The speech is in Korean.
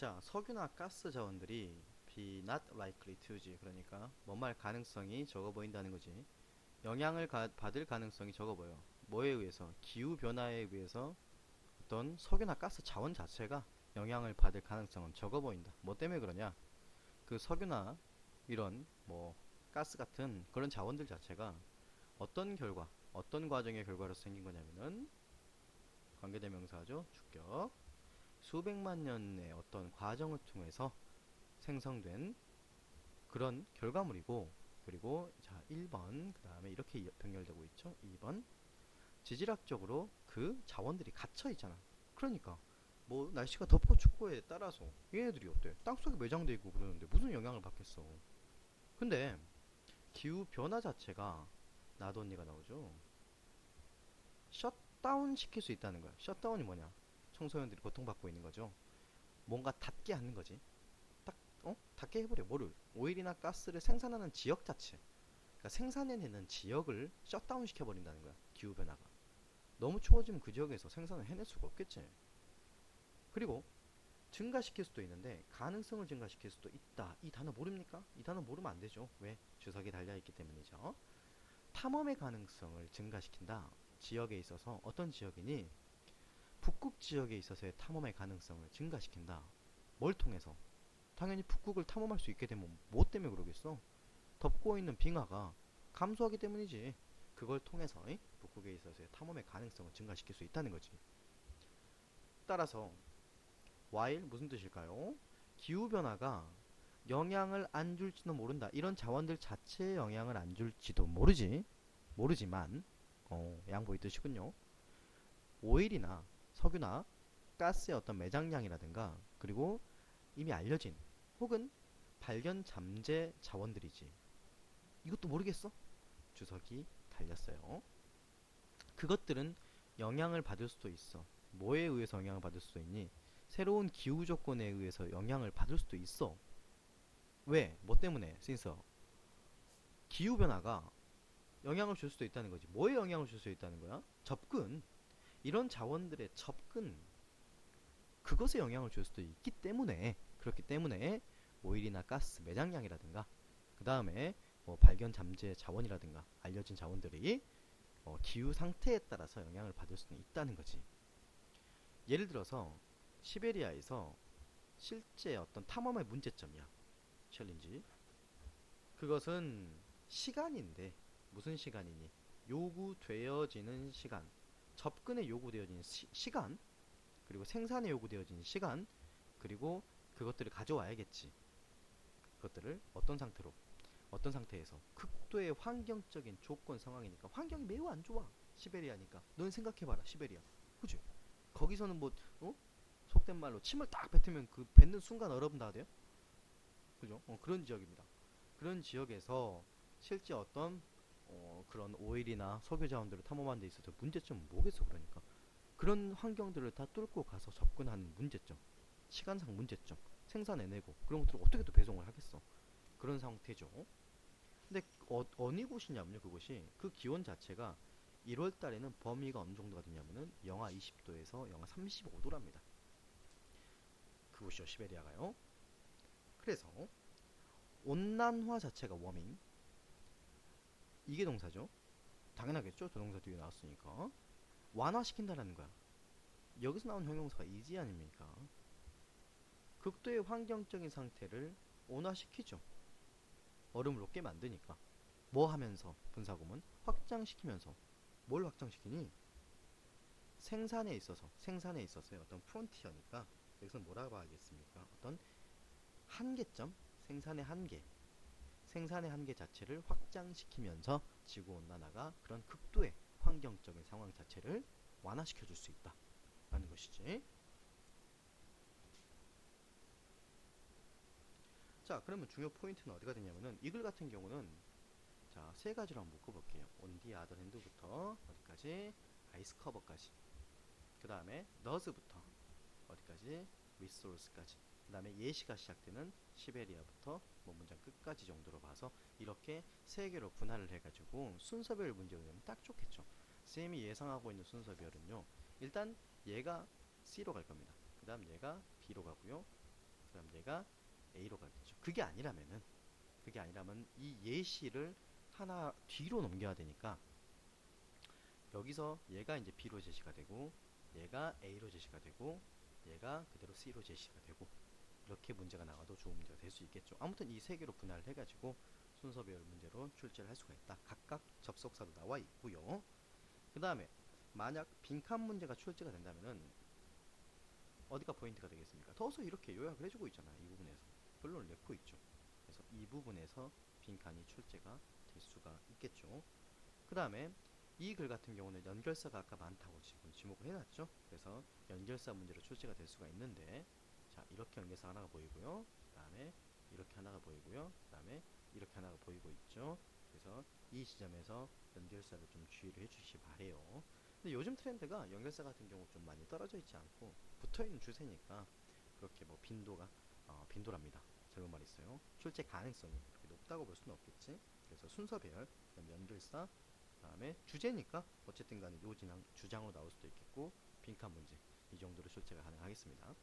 자, 석유나 가스 자원들이 be not likely to지. 그러니까 뭐말 가능성이 적어 보인다는 거지. 영향을 받을 가능성이 적어 보여. 뭐에 의해서? 기후 변화에 의해서 어떤 석유나 가스 자원 자체가 영향을 받을 가능성은 적어 보인다. 뭐 때문에 그러냐? 그 석유나 이런 뭐 가스 같은 그런 자원들 자체가 어떤 결과, 어떤 과정의 결과로 생긴 거냐면은 관계대명사죠. 주격. 수백만 년의 어떤 과정을 통해서 생성된 그런 결과물이고, 그리고 자 1번 그 다음에 이렇게 병렬되고 있죠. 2번 지질학적으로 그 자원들이 갇혀 있잖아. 그러니까 뭐 날씨가 덥고 춥고에 따라서 얘네들이 어때? 땅속에 매장돼 있고 그러는데 무슨 영향을 받겠어. 근데 기후 변화 자체가 나도 언니가 나오죠. 셧다운 시킬 수 있다는 거야. 셧다운이 뭐냐? 청소년들이 고통받고 있는 거죠. 뭔가 닿게 하는 거지. 딱 닿게 해버려. 뭐를? 오일이나 가스를 생산하는 지역 자체, 그러니까 생산해내는 지역을 셧다운 시켜버린다는 거야. 기후변화가 너무 추워지면 그 지역에서 생산을 해낼 수가 없겠지. 그리고 증가시킬 수도 있는데 가능성을 증가시킬 수도 있다. 이 단어 모릅니까? 이 단어 모르면 안 되죠. 왜? 주석이 달려있기 때문이죠. 탐험의 가능성을 증가시킨다. 지역에 있어서 어떤 지역이니? 북극 지역에 있어서의 탐험의 가능성을 증가시킨다. 뭘 통해서? 당연히 북극을 탐험할 수 있게 되면 뭐 때문에 그러겠어? 덮고 있는 빙하가 감소하기 때문이지. 그걸 통해서 북극에 있어서의 탐험의 가능성을 증가시킬 수 있다는 거지. 따라서 while 무슨 뜻일까요? 기후변화가 영향을 안 줄지도 모른다. 이런 자원들 자체에 영향을 안 줄지도 모르지만 양보의 뜻이군요. 오일이나 석유나 가스의 어떤 매장량이라든가, 그리고 이미 알려진 혹은 발견 잠재 자원들이지. 이것도 모르겠어? 주석이 달렸어요. 그것들은 영향을 받을 수도 있어. 뭐에 의해서 영향을 받을 수도 있니? 새로운 기후 조건에 의해서 영향을 받을 수도 있어. 왜? 뭐 때문에? 신서 기후 변화가 영향을 줄 수도 있다는 거지. 뭐에 영향을 줄 수 있다는 거야? 접근. 이런 자원들의 접근, 그것에 영향을 줄 수도 있기 때문에, 그렇기 때문에 오일이나 가스 매장량이라든가, 그 다음에 뭐 발견 잠재 자원이라든가 알려진 자원들이 기후 상태에 따라서 영향을 받을 수는 있다는 거지. 예를 들어서 시베리아에서 실제 어떤 탐험의 문제점이야. 챌린지. 그것은 시간인데, 무슨 시간이니? 요구되어지는 시간, 접근에 요구되어지는 시간, 그리고 생산에 요구되어지는 시간, 그리고 그것들을 가져와야겠지. 그것들을 어떤 상태로, 어떤 상태에서? 극도의 환경적인 조건 상황이니까. 환경이 매우 안 좋아. 시베리아니까. 넌 생각해봐라. 시베리아, 그치? 거기서는 뭐 속된 말로 침을 딱 뱉으면 그 뱉는 순간 얼음 다 돼요. 그죠? 그런 지역입니다. 그런 지역에서 실제 어떤 그런 오일이나 석유 자원들을 탐험하는 데 있어서 문제점은 뭐겠어. 그러니까 그런 환경들을 다 뚫고 가서 접근하는 문제점, 시간상 문제점, 생산해내고 그런 것들을 어떻게 또 배송을 하겠어. 그런 상태죠. 근데 어느 곳이냐면요. 그곳이, 그 기온 자체가 1월 달에는 범위가 어느 정도가 되냐면은 영하 20도에서 영하 35도랍니다. 그곳이요. 시베리아가요. 그래서 온난화 자체가 워밍, 이게 동사죠. 당연하겠죠. 조동사 뒤에 나왔으니까. 완화시킨다라는 거야. 여기서 나온 형용사가 이지 아닙니까? 극도의 환경적인 상태를 온화시키죠. 얼음을 녹게 만드니까. 뭐 하면서? 분사구문 확장시키면서. 뭘 확장시키니? 생산에 있어서의 어떤 프론티어니까 여기서는 뭐라고 하겠습니까? 어떤 한계점, 생산의 한계 자체를 확장시키면서 지구온난화가 그런 극도의 환경적인 상황 자체를 완화시켜줄 수 있다라는 것이지. 자, 그러면 중요 포인트는 어디가 되냐면은 이글 같은 경우는 자, 세 가지로 한번 묶어볼게요. 온디 아더랜드부터 어디까지? 아이스 커버까지. 그 다음에 너즈부터 어디까지? 리소스까지. 그 다음에 예시가 시작되는 시베리아부터 뭐 문장 끝까지 정도로 봐서 이렇게 세 개로 분할을 해가지고 순서별 문제를 내면 딱 좋겠죠. 쌤이 예상하고 있는 순서별은요. 일단 얘가 C로 갈 겁니다. 그 다음 얘가 B로 가고요. 그럼 얘가 A로 가게 되죠. 그게 아니라면 이 예시를 하나 뒤로 넘겨야 되니까 여기서 얘가 이제 B로 제시가 되고 얘가 A로 제시가 되고 얘가 그대로 C로 제시가 되고 이렇게 문제가 나와도 좋은 문제가 될 수 있겠죠. 아무튼 이 세 개로 분할을 해가지고 순서별 문제로 출제를 할 수가 있다. 각각 접속사도 나와 있고요. 그 다음에 만약 빈칸 문제가 출제가 된다면은 어디가 포인트가 되겠습니까? 더서 이렇게 요약을 해주고 있잖아요. 이 부분에서 결론을 내고 있죠. 그래서 이 부분에서 빈칸이 출제가 될 수가 있겠죠. 그 다음에 이 글 같은 경우는 연결사가 아까 많다고 지금 지목을 해놨죠. 그래서 연결사 문제로 출제가 될 수가 있는데, 자, 이렇게 연결사 하나가 보이고요. 그 다음에 이렇게 하나가 보이고요. 그 다음에 이렇게 하나가 보이고 있죠. 그래서 이 지점에서 연결사를 좀 주의를 해주시기 바래요. 근데 요즘 트렌드가 연결사 같은 경우 좀 많이 떨어져 있지 않고 붙어있는 추세니까 그렇게 뭐 빈도랍니다. 잘못 말했어요. 출제 가능성이 그렇게 높다고 볼 수는 없겠지. 그래서 순서별 연결사, 다음에 주제니까 어쨌든 간에 요 주장으로 나올 수도 있겠고 빈칸 문제 이 정도로 출제가 가능하겠습니다.